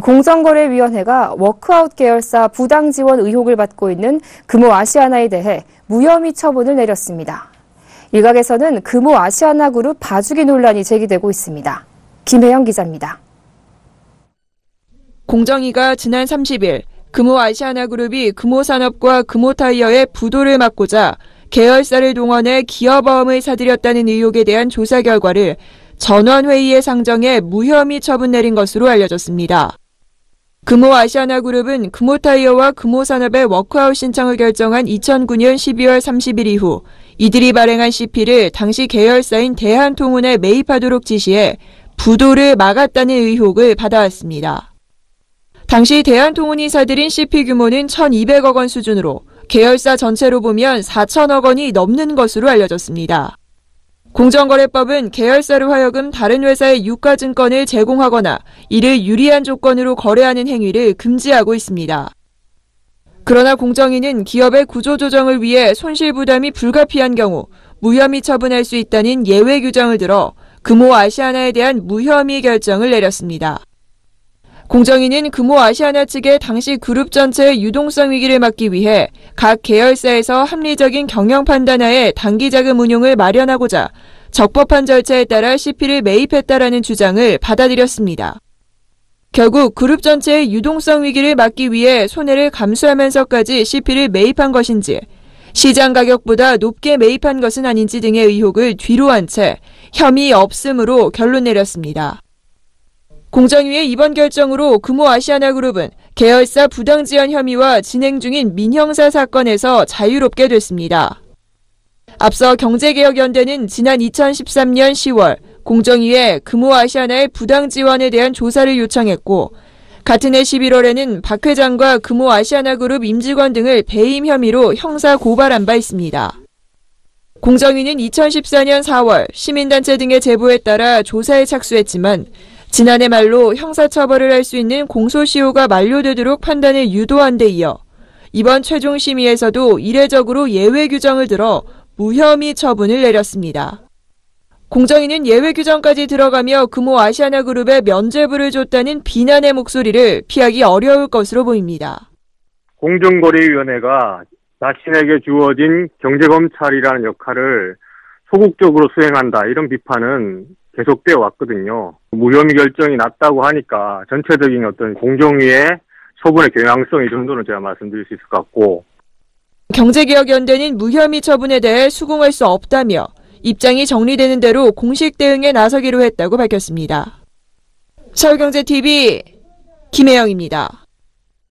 공정거래위원회가 워크아웃 계열사 부당 지원 의혹을 받고 있는 금호아시아나에 대해 무혐의 처분을 내렸습니다. 일각에서는 금호아시아나그룹 봐주기 논란이 제기되고 있습니다. 김혜영 기자입니다. 공정위가 지난 30일 금호아시아나그룹이 금호산업과 금호타이어의 부도를 막고자 계열사를 동원해 기업어음을 사들였다는 의혹에 대한 조사 결과를 전원회의에 상정해 무혐의 처분 내린 것으로 알려졌습니다. 금호아시아나그룹은 금호타이어와 금호산업의 워크아웃 신청을 결정한 2009년 12월 30일 이후 이들이 발행한 CP를 당시 계열사인 대한통운에 매입하도록 지시해 부도를 막았다는 의혹을 받아왔습니다. 당시 대한통운이 사들인 CP 규모는 1,200억 원 수준으로 계열사 전체로 보면 4천억 원이 넘는 것으로 알려졌습니다. 공정거래법은 계열사로 하여금 다른 회사의 유가증권을 제공하거나 이를 유리한 조건으로 거래하는 행위를 금지하고 있습니다. 그러나 공정위는 기업의 구조조정을 위해 손실부담이 불가피한 경우 무혐의 처분할 수 있다는 예외 규정을 들어 금호아시아나에 대한 무혐의 결정을 내렸습니다. 공정위는 금호아시아나 측의 당시 그룹 전체의 유동성 위기를 막기 위해 각 계열사에서 합리적인 경영 판단하에 단기자금 운용을 마련하고자 적법한 절차에 따라 CP를 매입했다라는 주장을 받아들였습니다. 결국 그룹 전체의 유동성 위기를 막기 위해 손해를 감수하면서까지 CP를 매입한 것인지 시장 가격보다 높게 매입한 것은 아닌지 등의 의혹을 뒤로 한 채 혐의 없음으로 결론 내렸습니다. 공정위의 이번 결정으로 금호아시아나그룹은 계열사 부당 지원 혐의와 진행 중인 민형사 사건에서 자유롭게 됐습니다. 앞서 경제개혁연대는 지난 2013년 10월 공정위에 금호아시아나의 부당 지원에 대한 조사를 요청했고 같은 해 11월에는 박 회장과 금호아시아나그룹 임직원 등을 배임 혐의로 형사 고발한 바 있습니다. 공정위는 2014년 4월 시민단체 등의 제보에 따라 조사에 착수했지만 지난해 말로 형사처벌을 할 수 있는 공소시효가 만료되도록 판단을 유도한 데 이어 이번 최종 심의에서도 이례적으로 예외 규정을 들어 무혐의 처분을 내렸습니다. 공정위는 예외 규정까지 들어가며 금호아시아나그룹에 면죄부를 줬다는 비난의 목소리를 피하기 어려울 것으로 보입니다. 공정거래위원회가 자신에게 주어진 경제검찰이라는 역할을 소극적으로 수행한다, 이런 비판은 계속되어 왔거든요. 무혐의 결정이 났다고 하니까 전체적인 어떤 공정위의 처분의 경향성, 이 정도는 제가 말씀드릴 수 있을 것 같고, 경제개혁연대는 무혐의 처분에 대해 수긍할 수 없다며 입장이 정리되는 대로 공식 대응에 나서기로 했다고 밝혔습니다. 서울경제TV 김혜영입니다.